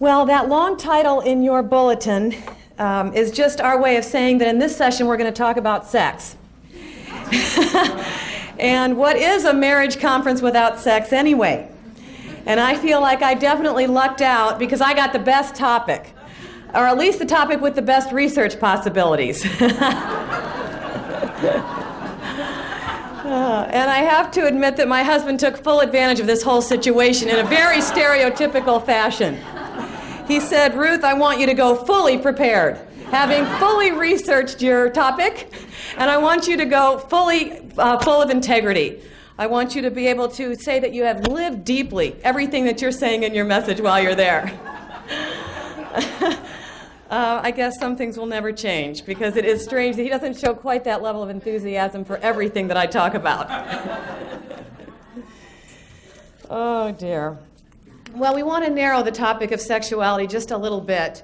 Well, that long title in your bulletin is just our way of saying that in this session we're going to talk about sex. And what is a marriage conference without sex anyway? And I feel like I definitely lucked out because I got the best topic, or at least the topic with the best research possibilities. And I have to admit that my husband took full advantage of this whole situation in a very stereotypical fashion. He said, "Ruth, I want you to go fully prepared, having fully researched your topic, and I want you to go fully full of integrity. I want you to be able to say that you have lived deeply everything that you're saying in your message while you're there." I guess some things will never change because it is strange that he doesn't show quite that level of enthusiasm for everything that I talk about. Oh, dear. Well, we want to narrow the topic of sexuality just a little bit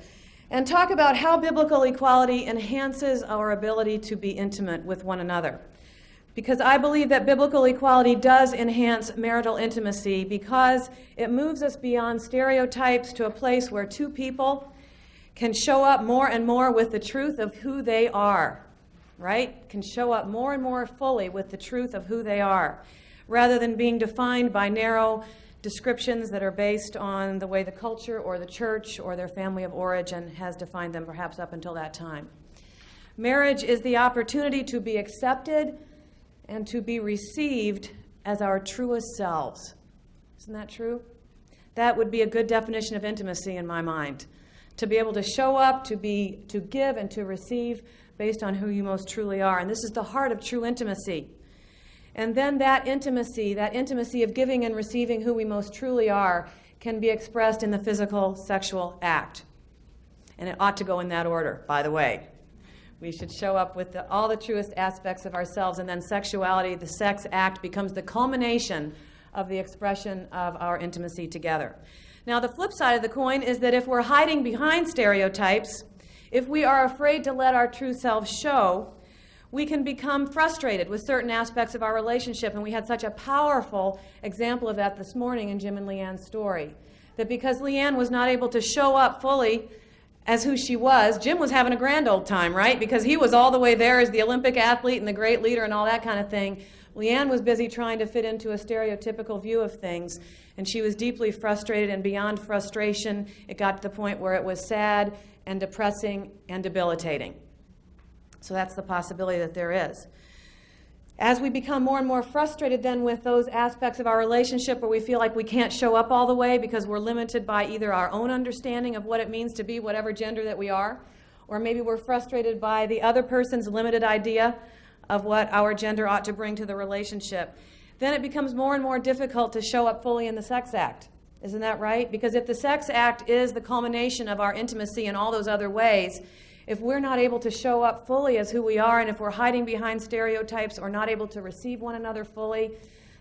and talk about how biblical equality enhances our ability to be intimate with one another. Because I believe that biblical equality does enhance marital intimacy because it moves us beyond stereotypes to a place where two people can show up more and more with the truth of who they are, right? Can show up more and more fully with the truth of who they are, rather than being defined by narrow descriptions that are based on the way the culture or the church or their family of origin has defined them, perhaps up until that time. Marriage is the opportunity to be accepted and to be received as our truest selves. Isn't that true? That would be a good definition of intimacy in my mind. To be able to show up, to give and to receive based on who you most truly are. And this is the heart of true intimacy. And then that intimacy of giving and receiving who we most truly are, can be expressed in the physical sexual act. And it ought to go in that order, by the way. We should show up with all the truest aspects of ourselves, and then sexuality, the sex act, becomes the culmination of the expression of our intimacy together. Now, the flip side of the coin is that if we're hiding behind stereotypes, if we are afraid to let our true selves show, we can become frustrated with certain aspects of our relationship. And we had such a powerful example of that this morning in Jim and Leanne's story. That because Leanne was not able to show up fully as who she was, Jim was having a grand old time, right? Because he was all the way there as the Olympic athlete and the great leader and all that kind of thing. Leanne was busy trying to fit into a stereotypical view of things, and she was deeply frustrated, and beyond frustration, it got to the point where it was sad and depressing and debilitating. So that's the possibility that there is. As we become more and more frustrated then with those aspects of our relationship where we feel like we can't show up all the way because we're limited by either our own understanding of what it means to be whatever gender that we are, or maybe we're frustrated by the other person's limited idea of what our gender ought to bring to the relationship, then it becomes more and more difficult to show up fully in the sex act. Isn't that right? Because if the sex act is the culmination of our intimacy in all those other ways, if we're not able to show up fully as who we are, and if we're hiding behind stereotypes or not able to receive one another fully,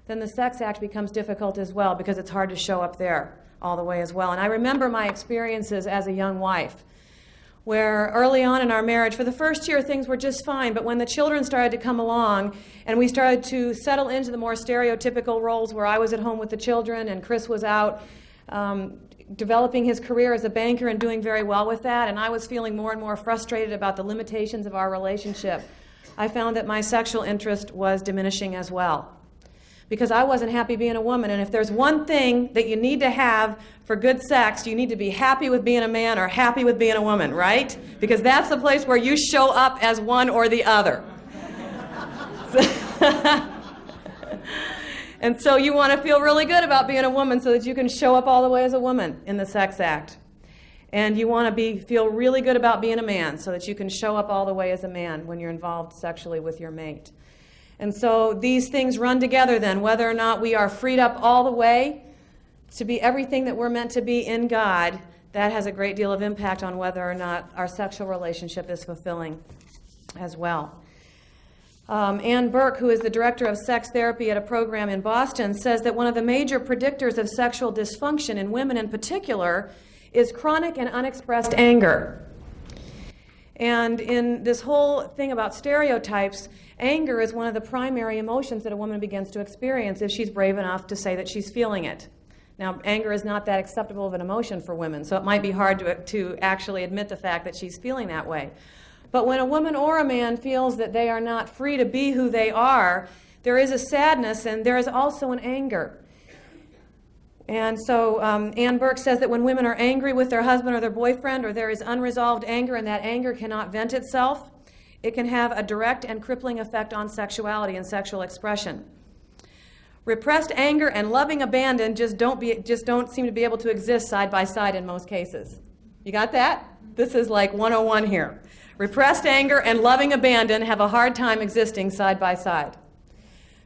then the sex act becomes difficult as well because it's hard to show up there all the way as well. And I remember my experiences as a young wife, where early on in our marriage, for the first year, things were just fine, but when the children started to come along and we started to settle into the more stereotypical roles where I was at home with the children and Chris was out developing his career as a banker and doing very well with that, and I was feeling more and more frustrated about the limitations of our relationship, I found that my sexual interest was diminishing as well. Because I wasn't happy being a woman. And if there's one thing that you need to have for good sex, you need to be happy with being a man or happy with being a woman, right? Because that's the place where you show up as one or the other. And so you want to feel really good about being a woman so that you can show up all the way as a woman in the sex act. And you want to feel really good about being a man so that you can show up all the way as a man when you're involved sexually with your mate. And so these things run together then, whether or not we are freed up all the way to be everything that we're meant to be in God, that has a great deal of impact on whether or not our sexual relationship is fulfilling as well. Ann Burke, who is the director of sex therapy at a program in Boston, says that one of the major predictors of sexual dysfunction in women in particular is chronic and unexpressed anger. And in this whole thing about stereotypes, anger is one of the primary emotions that a woman begins to experience if she's brave enough to say that she's feeling it. Now, anger is not that acceptable of an emotion for women, so it might be hard to actually admit the fact that she's feeling that way. But when a woman or a man feels that they are not free to be who they are, there is a sadness and there is also an anger. And so Ann Burke says that when women are angry with their husband or their boyfriend, or there is unresolved anger and that anger cannot vent itself, it can have a direct and crippling effect on sexuality and sexual expression. Repressed anger and loving abandon just don't seem to be able to exist side by side in most cases. You got that? This is like 101 here. Repressed anger and loving abandon have a hard time existing side by side.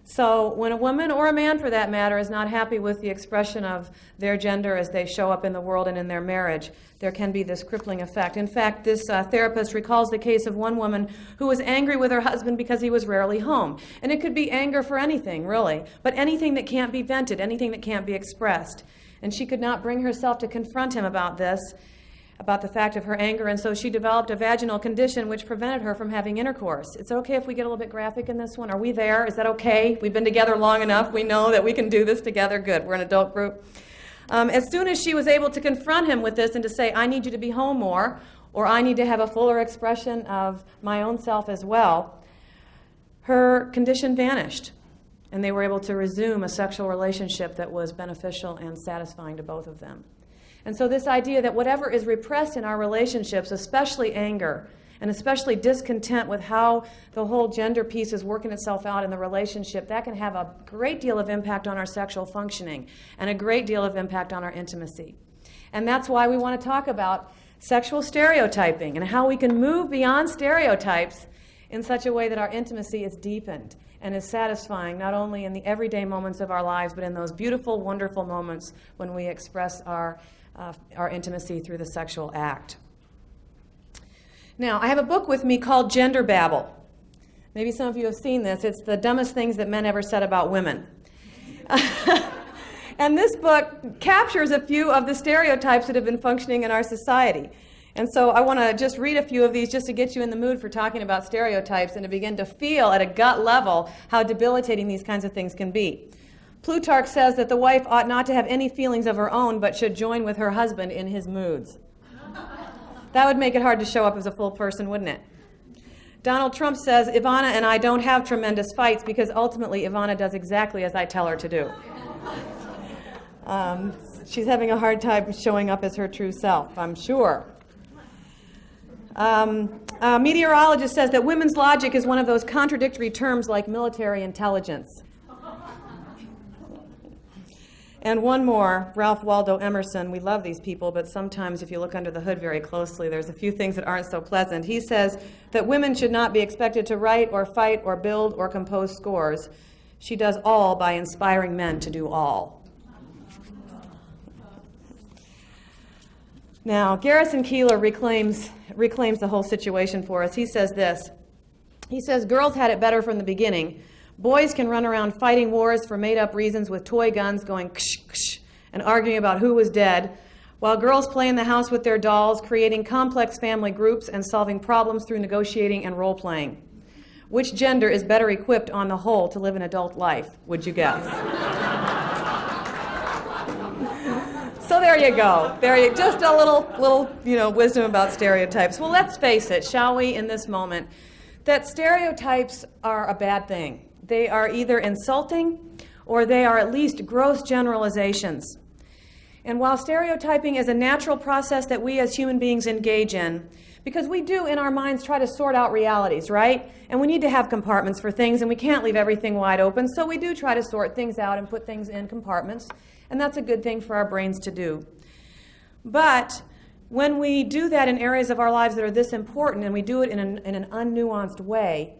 So when a woman, or a man for that matter, is not happy with the expression of their gender as they show up in the world and in their marriage, there can be this crippling effect. In fact, this therapist recalls the case of one woman who was angry with her husband because he was rarely home. And it could be anger for anything, really, but anything that can't be vented, anything that can't be expressed. And she could not bring herself to confront him about this, about the fact of her anger, and so she developed a vaginal condition which prevented her from having intercourse. It's okay if we get a little bit graphic in this one? Are we there? Is that okay? We've been together long enough. We know that we can do this together. Good. We're an adult group. As soon as she was able to confront him with this and to say, I need you to be home more, or I need to have a fuller expression of my own self as well, her condition vanished, and they were able to resume a sexual relationship that was beneficial and satisfying to both of them. And so this idea that whatever is repressed in our relationships, especially anger, and especially discontent with how the whole gender piece is working itself out in the relationship, that can have a great deal of impact on our sexual functioning and a great deal of impact on our intimacy. And that's why we want to talk about sexual stereotyping and how we can move beyond stereotypes in such a way that our intimacy is deepened and is satisfying, not only in the everyday moments of our lives, but in those beautiful, wonderful moments when we express our intimacy through the sexual act. Now, I have a book with me called Gender Babble. Maybe some of you have seen this. It's the dumbest things that men ever said about women. And this book captures a few of the stereotypes that have been functioning in our society. And so I want to just read a few of these just to get you in the mood for talking about stereotypes and to begin to feel at a gut level how debilitating these kinds of things can be. Plutarch says that the wife ought not to have any feelings of her own, but should join with her husband in his moods. That would make it hard to show up as a full person, wouldn't it? Donald Trump says, Ivana and I don't have tremendous fights because ultimately Ivana does exactly as I tell her to do. She's having a hard time showing up as her true self, I'm sure. A meteorologist says that women's logic is one of those contradictory terms like military intelligence. And one more, Ralph Waldo Emerson. We love these people, but sometimes if you look under the hood very closely, there's a few things that aren't so pleasant. He says that women should not be expected to write or fight or build or compose scores. She does all by inspiring men to do all. Now, Garrison Keillor reclaims the whole situation for us. He says this. He says, girls had it better from the beginning. Boys can run around fighting wars for made-up reasons with toy guns going ksh, ksh, and arguing about who was dead, while girls play in the house with their dolls, creating complex family groups and solving problems through negotiating and role-playing. Which gender is better equipped on the whole to live an adult life, would you guess? So there you go. Just a little wisdom about stereotypes. Well, let's face it, shall we, in this moment, that stereotypes are a bad thing. They are either insulting or they are at least gross generalizations. And while stereotyping is a natural process that we as human beings engage in, because we do in our minds try to sort out realities, right? And we need to have compartments for things, and we can't leave everything wide open, so we do try to sort things out and put things in compartments, and that's a good thing for our brains to do. But when we do that in areas of our lives that are this important, and we do it in an unnuanced way,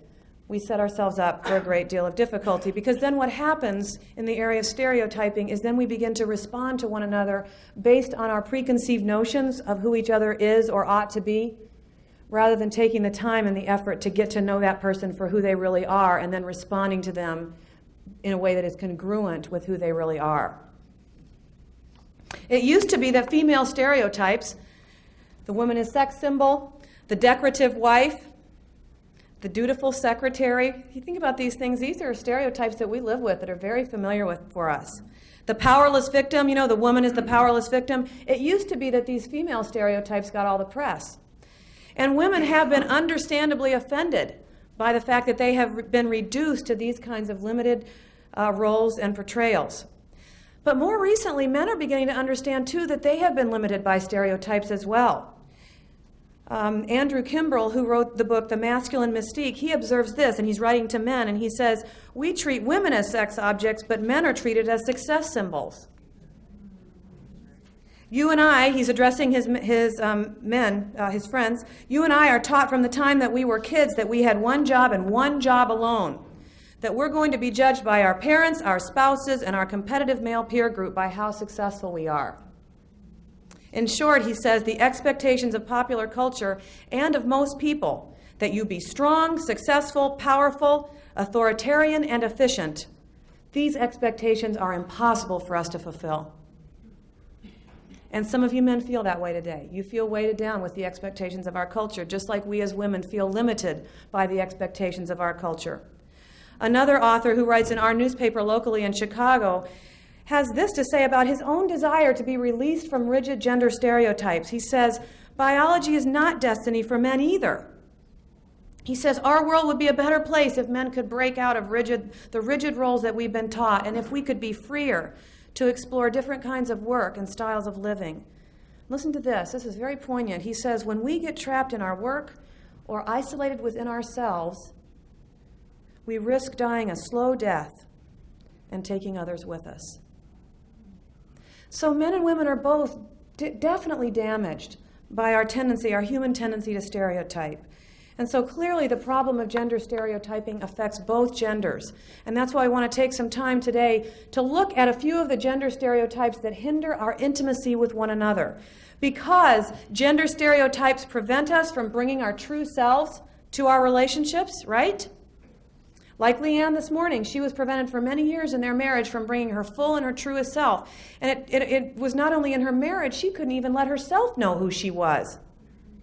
we set ourselves up for a great deal of difficulty, because then what happens in the area of stereotyping is then we begin to respond to one another based on our preconceived notions of who each other is or ought to be, rather than taking the time and the effort to get to know that person for who they really are and then responding to them in a way that is congruent with who they really are. It used to be that female stereotypes, the woman as sex symbol, the decorative wife, the dutiful secretary. If you think about these things, these are stereotypes that we live with that are very familiar for us. The powerless victim, you know, the woman is the powerless victim. It used to be that these female stereotypes got all the press. And women have been understandably offended by the fact that they have been reduced to these kinds of limited roles and portrayals. But more recently, men are beginning to understand, too, that they have been limited by stereotypes as well. Andrew Kimbrell, who wrote the book The Masculine Mystique, he observes this, and he's writing to men, and he says, we treat women as sex objects, but men are treated as success symbols. You and I, he's addressing his men, his friends, you and I are taught from the time that we were kids that we had one job and one job alone, that we're going to be judged by our parents, our spouses, and our competitive male peer group by how successful we are. In short, he says, the expectations of popular culture and of most people that you be strong, successful, powerful, authoritarian, and efficient, these expectations are impossible for us to fulfill. And some of you men feel that way today. You feel weighted down with the expectations of our culture, just like we as women feel limited by the expectations of our culture. Another author who writes in our newspaper locally in Chicago has this to say about his own desire to be released from rigid gender stereotypes. He says, biology is not destiny for men either. He says, our world would be a better place if men could break out of the rigid roles that we've been taught, and if we could be freer to explore different kinds of work and styles of living. Listen to this. This is very poignant. He says, when we get trapped in our work or isolated within ourselves, we risk dying a slow death and taking others with us. So men and women are both definitely damaged by our human tendency to stereotype. And so clearly the problem of gender stereotyping affects both genders. And that's why I want to take some time today to look at a few of the gender stereotypes that hinder our intimacy with one another. Because gender stereotypes prevent us from bringing our true selves to our relationships, right? Like Leanne this morning, she was prevented for many years in their marriage from bringing her full and her truest self. And it was not only in her marriage, she couldn't even let herself know who she was.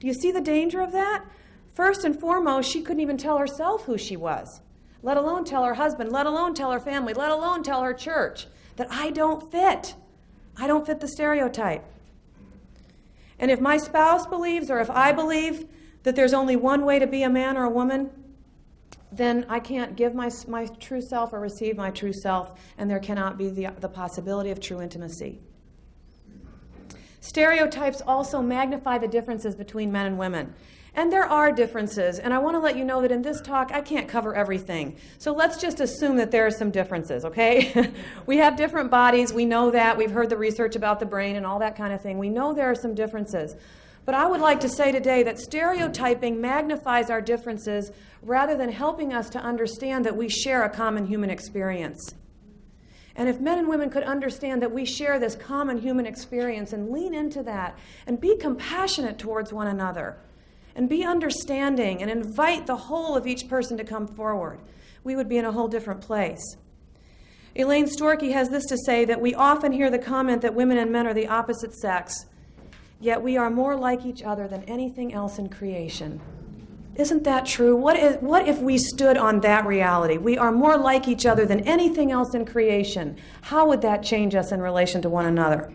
Do you see the danger of that? First and foremost, she couldn't even tell herself who she was, let alone tell her husband, let alone tell her family, let alone tell her church that I don't fit. I don't fit the stereotype. And if my spouse believes, or if I believe that there's only one way to be a man or a woman, then I can't give my true self or receive my true self, and there cannot be the possibility of true intimacy. Stereotypes also magnify the differences between men and women. And there are differences, and I want to let you know that in this talk, I can't cover everything. So let's just assume that there are some differences, okay? We have different bodies, we know that, we've heard the research about the brain and all that kind of thing. We know there are some differences. But I would like to say today that stereotyping magnifies our differences rather than helping us to understand that we share a common human experience. And if men and women could understand that we share this common human experience and lean into that and be compassionate towards one another and be understanding and invite the whole of each person to come forward, we would be in a whole different place. Elaine Storkey has this to say, that we often hear the comment that women and men are the opposite sex, yet we are more like each other than anything else in creation. Isn't that true? What if we stood on that reality? We are more like each other than anything else in creation. How would that change us in relation to one another?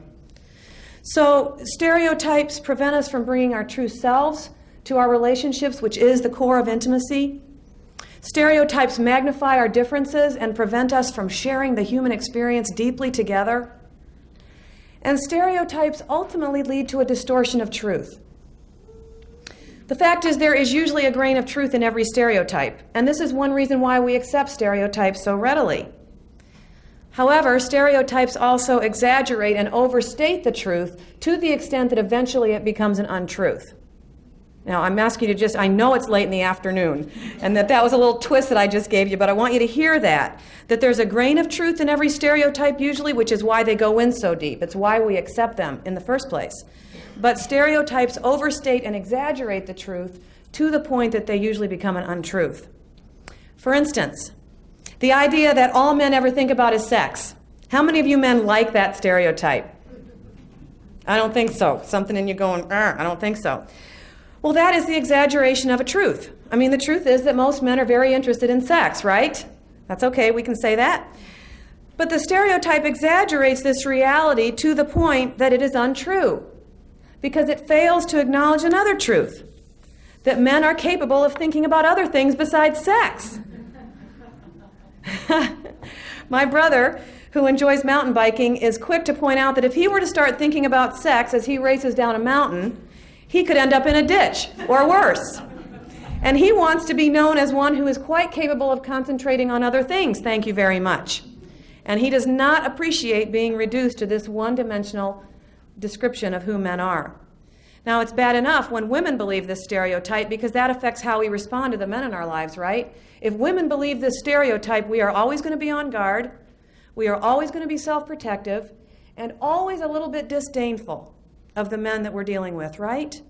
So stereotypes prevent us from bringing our true selves to our relationships, which is the core of intimacy. Stereotypes magnify our differences and prevent us from sharing the human experience deeply together. And stereotypes ultimately lead to a distortion of truth. The fact is, there is usually a grain of truth in every stereotype, and this is one reason why we accept stereotypes so readily. However, stereotypes also exaggerate and overstate the truth to the extent that eventually it becomes an untruth. Now, I'm asking you to I know it's late in the afternoon, and that was a little twist that I just gave you, but I want you to hear that there's a grain of truth in every stereotype usually, which is why they go in so deep. It's why we accept them in the first place. But stereotypes overstate and exaggerate the truth to the point that they usually become an untruth. For instance, the idea that all men ever think about is sex. How many of you men like that stereotype? I don't think so. Something in you going, I don't think so. Well, that is the exaggeration of a truth. I mean, the truth is that most men are very interested in sex, right? That's okay, we can say that. But the stereotype exaggerates this reality to the point that it is untrue, because it fails to acknowledge another truth, that men are capable of thinking about other things besides sex. My brother, who enjoys mountain biking, is quick to point out that if he were to start thinking about sex as he races down a mountain, he could end up in a ditch, or worse. And he wants to be known as one who is quite capable of concentrating on other things, thank you very much. And he does not appreciate being reduced to this one-dimensional description of who men are. Now, it's bad enough when women believe this stereotype, because that affects how we respond to the men in our lives, right? If women believe this stereotype, we are always going to be on guard, we are always going to be self-protective, and always a little bit disdainful of the men that we're dealing with, right?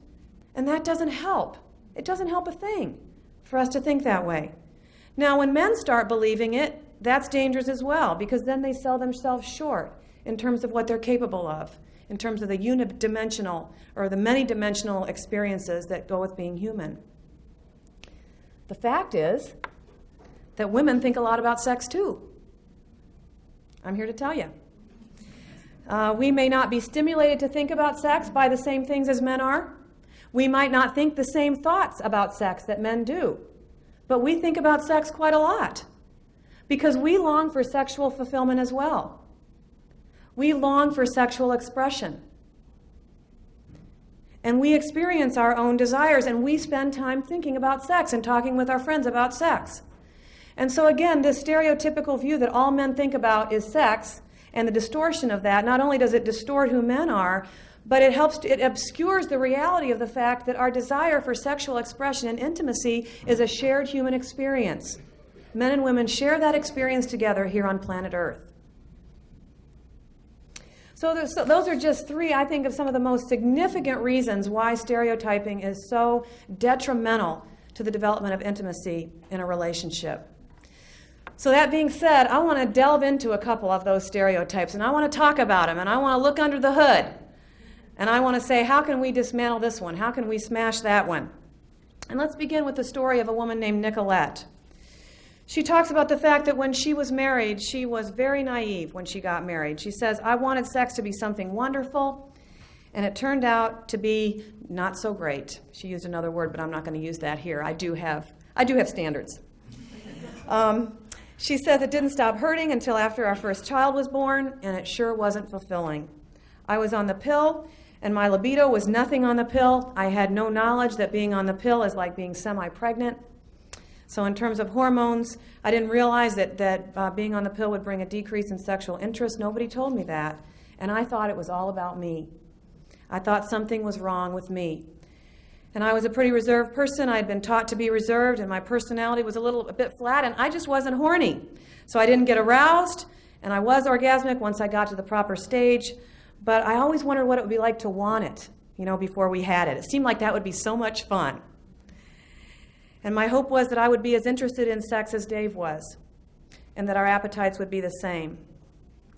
And that doesn't help. It doesn't help a thing for us to think that way. Now, when men start believing it, that's dangerous as well, because then they sell themselves short in terms of what they're capable of, in terms of the unidimensional or the many-dimensional experiences that go with being human. The fact is that women think a lot about sex too. I'm here to tell you. We may not be stimulated to think about sex by the same things as men are. We might not think the same thoughts about sex that men do. But we think about sex quite a lot, because we long for sexual fulfillment as well. We long for sexual expression. And we experience our own desires, and we spend time thinking about sex and talking with our friends about sex. And so again, this stereotypical view that all men think about is sex, and the distortion of that, not only does it distort who men are, but it obscures the reality of the fact that our desire for sexual expression and intimacy is a shared human experience. Men and women share that experience together here on planet Earth. So those are just three, I think, of some of the most significant reasons why stereotyping is so detrimental to the development of intimacy in a relationship. So that being said, I want to delve into a couple of those stereotypes, and I want to talk about them, and I want to look under the hood. And I want to say, how can we dismantle this one? How can we smash that one? And let's begin with the story of a woman named Nicolette. She talks about the fact that when she was married, she was very naive when she got married. She says, I wanted sex to be something wonderful, and it turned out to be not so great. She used another word, but I'm not going to use that here. I do have standards. She says it didn't stop hurting until after our first child was born, and it sure wasn't fulfilling. I was on the pill, and my libido was nothing on the pill. I had no knowledge that being on the pill is like being semi-pregnant. So in terms of hormones, I didn't realize that being on the pill would bring a decrease in sexual interest. Nobody told me that. And I thought it was all about me. I thought something was wrong with me. And I was a pretty reserved person. I had been taught to be reserved, and my personality was a bit flat, and I just wasn't horny. So I didn't get aroused, and I was orgasmic once I got to the proper stage. But I always wondered what it would be like to want it, before we had it. It seemed like that would be so much fun. And my hope was that I would be as interested in sex as Dave was, and that our appetites would be the same.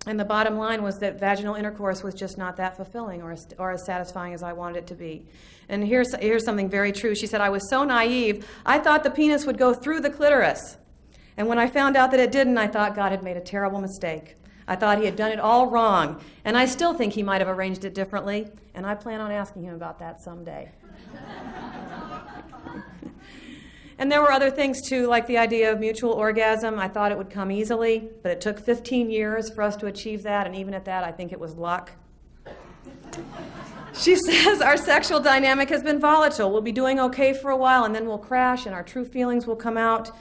And the bottom line was that vaginal intercourse was just not that fulfilling or as satisfying as I wanted it to be. And here's something very true. She said, I was so naive, I thought the penis would go through the clitoris. And when I found out that it didn't, I thought God had made a terrible mistake. I thought he had done it all wrong. And I still think he might have arranged it differently. And I plan on asking him about that someday. And there were other things too, like the idea of mutual orgasm. I thought it would come easily, but it took 15 years for us to achieve that, and even at that, I think it was luck. She says our sexual dynamic has been volatile. We'll be doing okay for a while, and then we'll crash, and our true feelings will come out,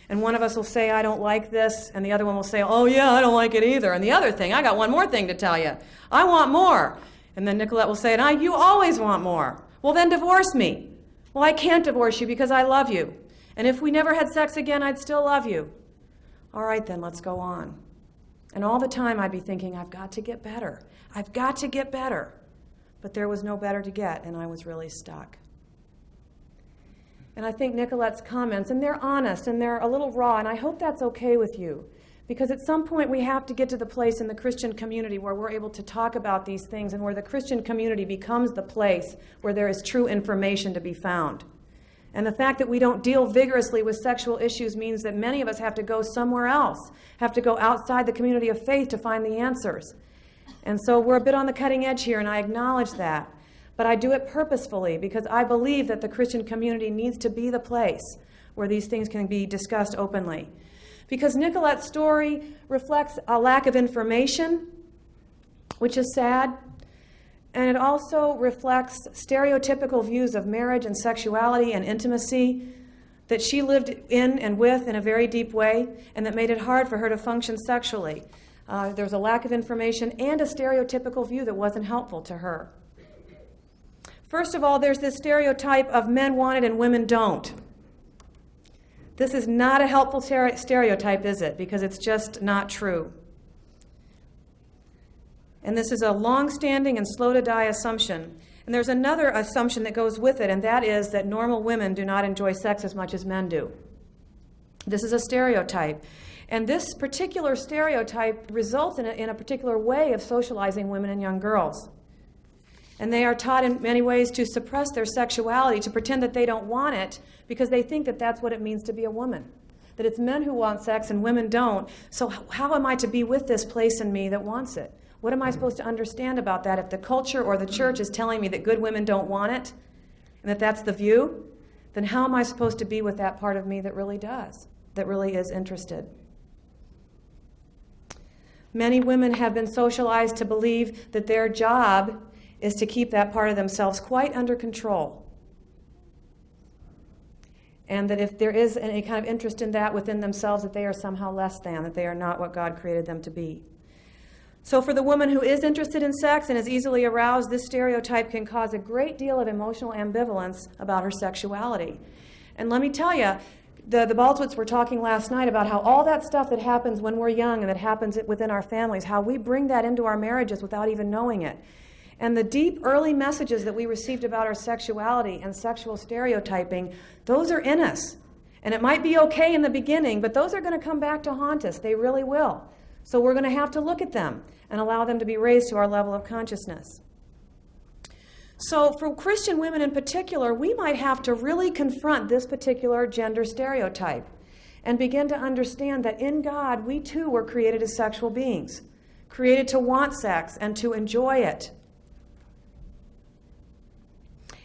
and one of us will say, I don't like this, and the other one will say, oh yeah, I don't like it either. And the other thing, I got one more thing to tell you. I want more. And then Nicolette will say, you always want more. Well, then divorce me. Well, I can't divorce you because I love you. And if we never had sex again, I'd still love you. All right, then, let's go on. And all the time I'd be thinking, I've got to get better. I've got to get better. But there was no better to get, and I was really stuck. And I think Nicolette's comments, and they're honest, and they're a little raw, and I hope that's okay with you. Because at some point we have to get to the place in the Christian community where we're able to talk about these things, and where the Christian community becomes the place where there is true information to be found. And the fact that we don't deal vigorously with sexual issues means that many of us have to go somewhere else, have to go outside the community of faith to find the answers. And so we're a bit on the cutting edge here, and I acknowledge that. But I do it purposefully because I believe that the Christian community needs to be the place where these things can be discussed openly. Because Nicolette's story reflects a lack of information, which is sad. And it also reflects stereotypical views of marriage and sexuality and intimacy that she lived in and with in a very deep way, and that made it hard for her to function sexually. There was a lack of information and a stereotypical view that wasn't helpful to her. First of all, there's this stereotype of men want it and women don't. This is not a helpful stereotype, is it? Because it's just not true. And this is a long-standing and slow-to-die assumption. And there's another assumption that goes with it, and that is that normal women do not enjoy sex as much as men do. This is a stereotype. And this particular stereotype results in a particular way of socializing women and young girls. And they are taught in many ways to suppress their sexuality, to pretend that they don't want it, because they think that that's what it means to be a woman. That it's men who want sex and women don't. So how am I to be with this place in me that wants it? What am I supposed to understand about that if the culture or the church is telling me that good women don't want it, and that that's the view? Then how am I supposed to be with that part of me that really does, that really is interested? Many women have been socialized to believe that their job is to keep that part of themselves quite under control. And that if there is any kind of interest in that within themselves, that they are somehow less than, that they are not what God created them to be. So for the woman who is interested in sex and is easily aroused, this stereotype can cause a great deal of emotional ambivalence about her sexuality. And let me tell you, the Baldwins were talking last night about how all that stuff that happens when we're young and that happens within our families, how we bring that into our marriages without even knowing it. And the deep early messages that we received about our sexuality and sexual stereotyping, those are in us. And it might be okay in the beginning, but those are going to come back to haunt us. They really will. So we're going to have to look at them and allow them to be raised to our level of consciousness. So for Christian women in particular, we might have to really confront this particular gender stereotype and begin to understand that in God, we too were created as sexual beings, created to want sex and to enjoy it.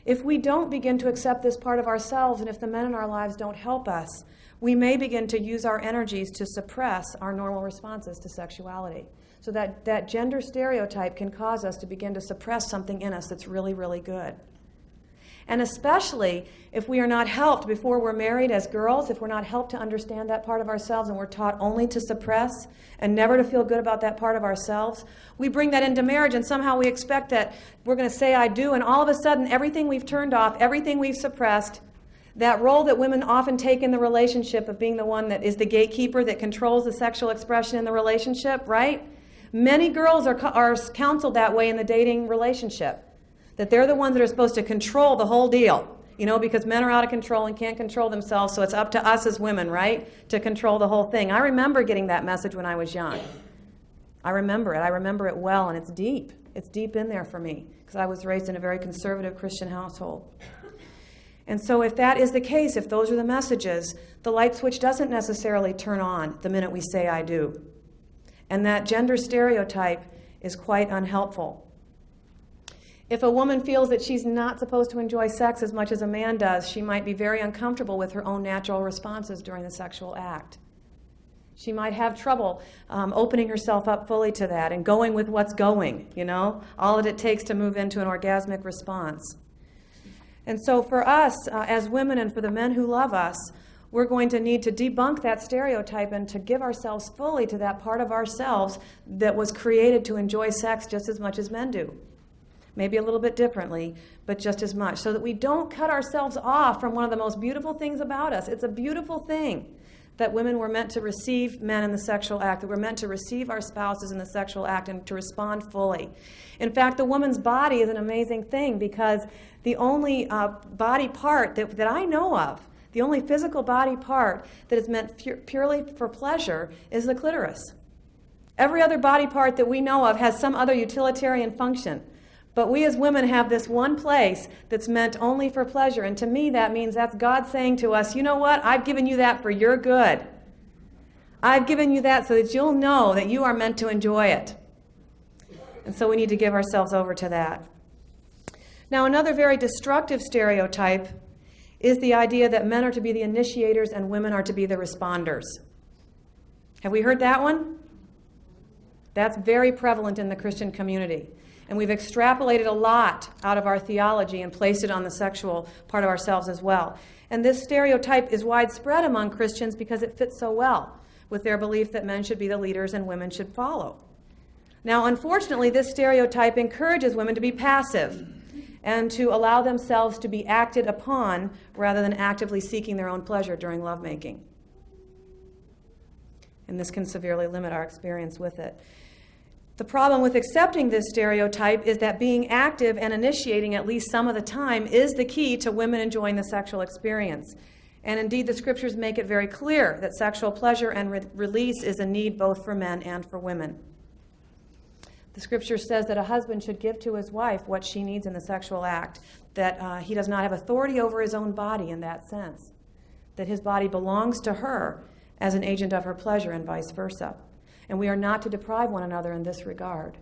If we don't begin to accept this part of ourselves, and if the men in our lives don't help us, we may begin to use our energies to suppress our normal responses to sexuality. So that gender stereotype can cause us to begin to suppress something in us that's really, really good. And especially if we are not helped before we're married as girls, if we're not helped to understand that part of ourselves and we're taught only to suppress and never to feel good about that part of ourselves, we bring that into marriage and somehow we expect that we're going to say I do, and all of a sudden everything we've turned off, everything we've suppressed, that role that women often take in the relationship of being the one that is the gatekeeper that controls the sexual expression in the relationship, right? Many girls are counseled that way in the dating relationship, that they're the ones that are supposed to control the whole deal, because men are out of control and can't control themselves, so it's up to us as women, right, to control the whole thing. I remember getting that message when I was young. I remember it well, and it's deep. It's deep in there for me, because I was raised in a very conservative Christian household. And so if that is the case, if those are the messages, the light switch doesn't necessarily turn on the minute we say I do. And that gender stereotype is quite unhelpful. If a woman feels that she's not supposed to enjoy sex as much as a man does, she might be very uncomfortable with her own natural responses during the sexual act. She might have trouble opening herself up fully to that and going with what's going, all that it takes to move into an orgasmic response. And so for us as women and for the men who love us, we're going to need to debunk that stereotype and to give ourselves fully to that part of ourselves that was created to enjoy sex just as much as men do. Maybe a little bit differently, but just as much, so that we don't cut ourselves off from one of the most beautiful things about us. It's a beautiful thing that women were meant to receive men in the sexual act, that we're meant to receive our spouses in the sexual act and to respond fully. In fact, the woman's body is an amazing thing, because the only body part that I know of, the only physical body part that is meant purely for pleasure is the clitoris. Every other body part that we know of has some other utilitarian function. But we as women have this one place that's meant only for pleasure. And to me, that means that's God saying to us, you know what? I've given you that for your good. I've given you that so that you'll know that you are meant to enjoy it. And so we need to give ourselves over to that. Now, another very destructive stereotype is the idea that men are to be the initiators and women are to be the responders. Have we heard that one? That's very prevalent in the Christian community. And we've extrapolated a lot out of our theology and placed it on the sexual part of ourselves as well. And this stereotype is widespread among Christians because it fits so well with their belief that men should be the leaders and women should follow. Now, unfortunately, this stereotype encourages women to be passive and to allow themselves to be acted upon rather than actively seeking their own pleasure during lovemaking. And this can severely limit our experience with it. The problem with accepting this stereotype is that being active and initiating at least some of the time is the key to women enjoying the sexual experience. And indeed, the scriptures make it very clear that sexual pleasure and release is a need both for men and for women. The scripture says that a husband should give to his wife what she needs in the sexual act, that he does not have authority over his own body in that sense, that his body belongs to her as an agent of her pleasure and vice versa. And we are not to deprive one another in this regard.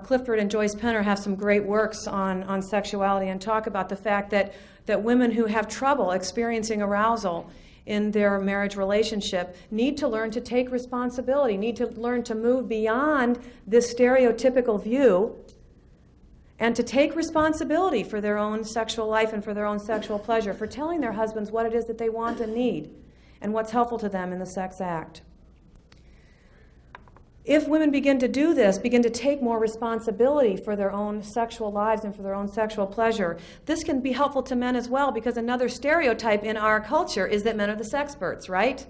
Clifford and Joyce Penner have some great works on sexuality and talk about the fact that women who have trouble experiencing arousal in their marriage relationship need to learn to take responsibility, need to learn to move beyond this stereotypical view and to take responsibility for their own sexual life and for their own sexual pleasure, for telling their husbands what it is that they want and need and what's helpful to them in the sex act. If women begin to do this, begin to take more responsibility for their own sexual lives and for their own sexual pleasure, this can be helpful to men as well, because another stereotype in our culture is that men are the sexperts, right?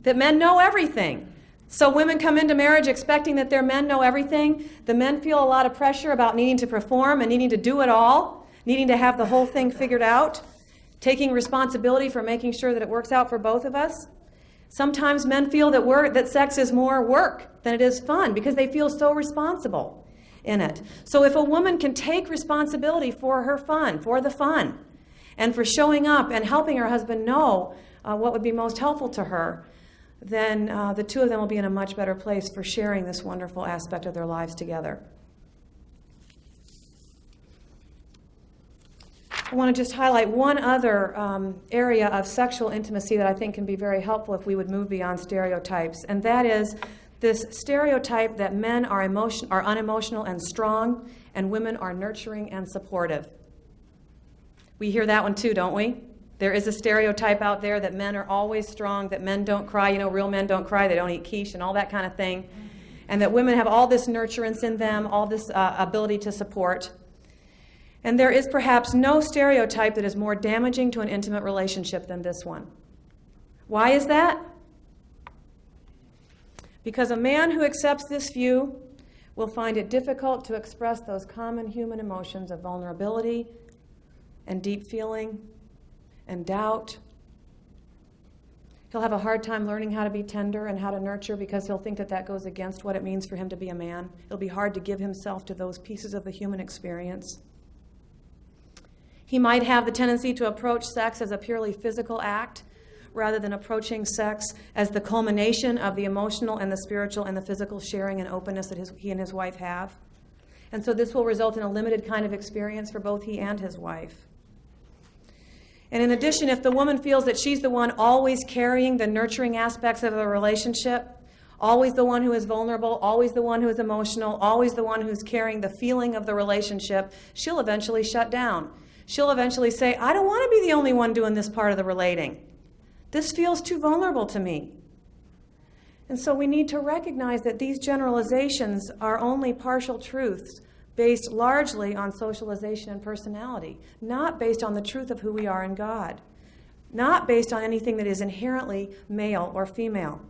That men know everything. So women come into marriage expecting that their men know everything. The men feel a lot of pressure about needing to perform and needing to do it all, needing to have the whole thing figured out, taking responsibility for making sure that it works out for both of us. Sometimes men feel that sex is more work than it is fun because they feel so responsible in it. So if a woman can take responsibility for her fun, for the fun, and for showing up and helping her husband know what would be most helpful to her, then the two of them will be in a much better place for sharing this wonderful aspect of their lives together. I want to just highlight one other area of sexual intimacy that I think can be very helpful if we would move beyond stereotypes, and that is this stereotype that men are unemotional and strong, and women are nurturing and supportive. We hear that one too, don't we? There is a stereotype out there that men are always strong, that men don't cry. You know, real men don't cry, they don't eat quiche and all that kind of thing, and that women have all this nurturance in them, all this ability to support. And there is perhaps no stereotype that is more damaging to an intimate relationship than this one. Why is that? Because a man who accepts this view will find it difficult to express those common human emotions of vulnerability and deep feeling and doubt. He'll have a hard time learning how to be tender and how to nurture because he'll think that that goes against what it means for him to be a man. It'll be hard to give himself to those pieces of the human experience. He might have the tendency to approach sex as a purely physical act rather than approaching sex as the culmination of the emotional and the spiritual and the physical sharing and openness that he and his wife have. And so this will result in a limited kind of experience for both he and his wife. And in addition, if the woman feels that she's the one always carrying the nurturing aspects of a relationship, always the one who is vulnerable, always the one who is emotional, always the one who's carrying the feeling of the relationship, she'll eventually shut down. She'll eventually say, I don't want to be the only one doing this part of the relating. This feels too vulnerable to me. And so we need to recognize that these generalizations are only partial truths based largely on socialization and personality, not based on the truth of who we are in God, not based on anything that is inherently male or female.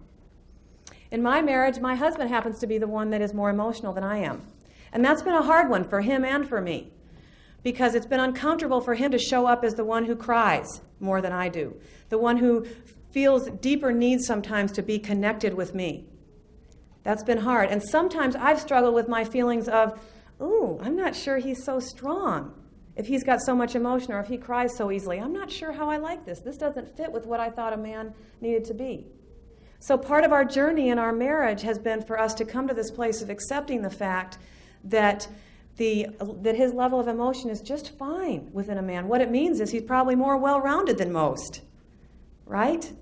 In my marriage, my husband happens to be the one that is more emotional than I am. And that's been a hard one for him and for me, because it's been uncomfortable for him to show up as the one who cries more than I do, the one who feels deeper needs sometimes to be connected with me. That's been hard. And sometimes I've struggled with my feelings of, ooh, I'm not sure he's so strong. If he's got so much emotion or if he cries so easily, I'm not sure how I like this. This doesn't fit with what I thought a man needed to be. So part of our journey in our marriage has been for us to come to this place of accepting the fact that his level of emotion is just fine within a man. What it means is he's probably more well-rounded than most, right?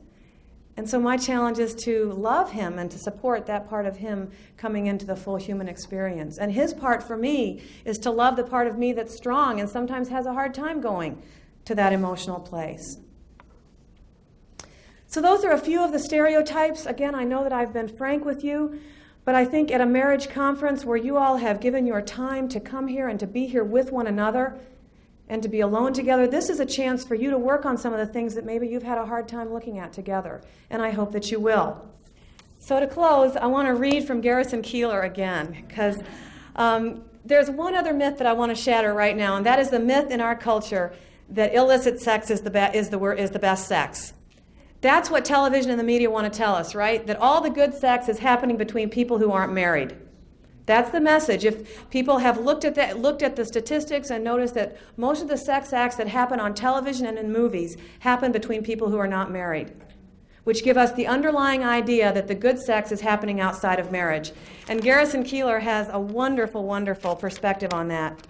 And so my challenge is to love him and to support that part of him coming into the full human experience. And his part for me is to love the part of me that's strong and sometimes has a hard time going to that emotional place. So those are a few of the stereotypes. Again, I know that I've been frank with you, but I think at a marriage conference where you all have given your time to come here and to be here with one another and to be alone together, this is a chance for you to work on some of the things that maybe you've had a hard time looking at together, and I hope that you will. So to close, I want to read from Garrison Keillor again, because there's one other myth that I want to shatter right now, and that is the myth in our culture that illicit sex is the best sex. That's what television and the media want to tell us, right? That all the good sex is happening between people who aren't married. That's the message. If people have looked at the statistics and noticed that most of the sex acts that happen on television and in movies happen between people who are not married, which give us the underlying idea that the good sex is happening outside of marriage. And Garrison Keillor has a wonderful, wonderful perspective on that.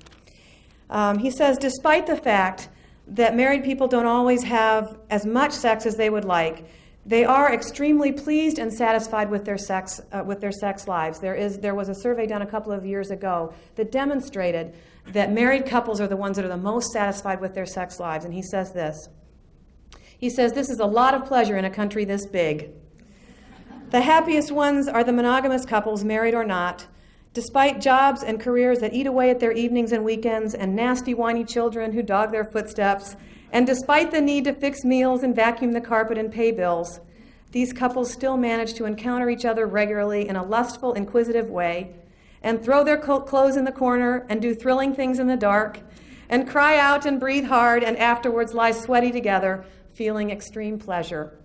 He says, despite the fact that married people don't always have as much sex as they would like, they are extremely pleased and satisfied with their sex lives. There was a survey done a couple of years ago that demonstrated that married couples are the ones that are the most satisfied with their sex lives. And he says this. He says, this is a lot of pleasure in a country this big. The happiest ones are the monogamous couples, married or not, despite jobs and careers that eat away at their evenings and weekends and nasty, whiny children who dog their footsteps. And despite the need to fix meals and vacuum the carpet and pay bills, these couples still manage to encounter each other regularly in a lustful, inquisitive way and throw their clothes in the corner and do thrilling things in the dark and cry out and breathe hard and afterwards lie sweaty together, feeling extreme pleasure.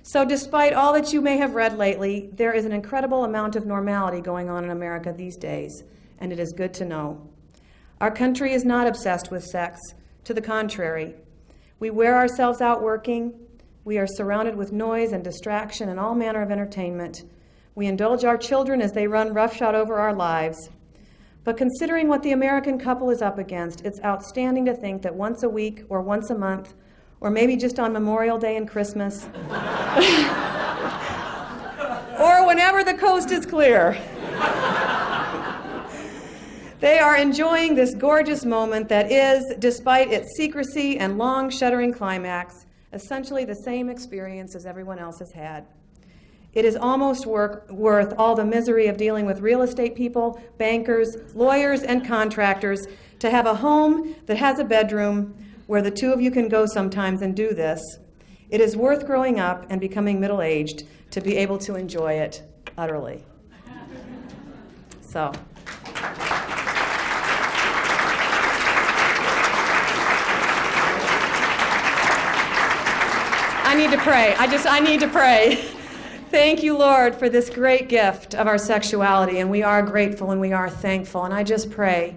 So despite all that you may have read lately, there is an incredible amount of normality going on in America these days, and it is good to know. Our country is not obsessed with sex. To the contrary, we wear ourselves out working, we are surrounded with noise and distraction and all manner of entertainment. We indulge our children as they run roughshod over our lives. But considering what the American couple is up against, it's outstanding to think that once a week or once a month, or maybe just on Memorial Day and Christmas, or whenever the coast is clear, they are enjoying this gorgeous moment that is, despite its secrecy and long, shuddering climax, essentially the same experience as everyone else has had. It is almost worth all the misery of dealing with real estate people, bankers, lawyers, and contractors to have a home that has a bedroom where the two of you can go sometimes and do this. It is worth growing up and becoming middle-aged to be able to enjoy it utterly. So. I need to pray. I need to pray. Thank you, Lord, for this great gift of our sexuality, and we are grateful and we are thankful. And I just pray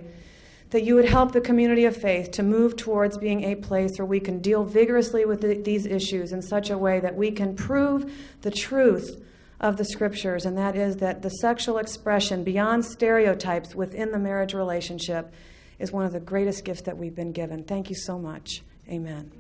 that you would help the community of faith to move towards being a place where we can deal vigorously with these issues in such a way that we can prove the truth of the Scriptures, and that is that the sexual expression beyond stereotypes within the marriage relationship is one of the greatest gifts that we've been given. Thank you so much. Amen.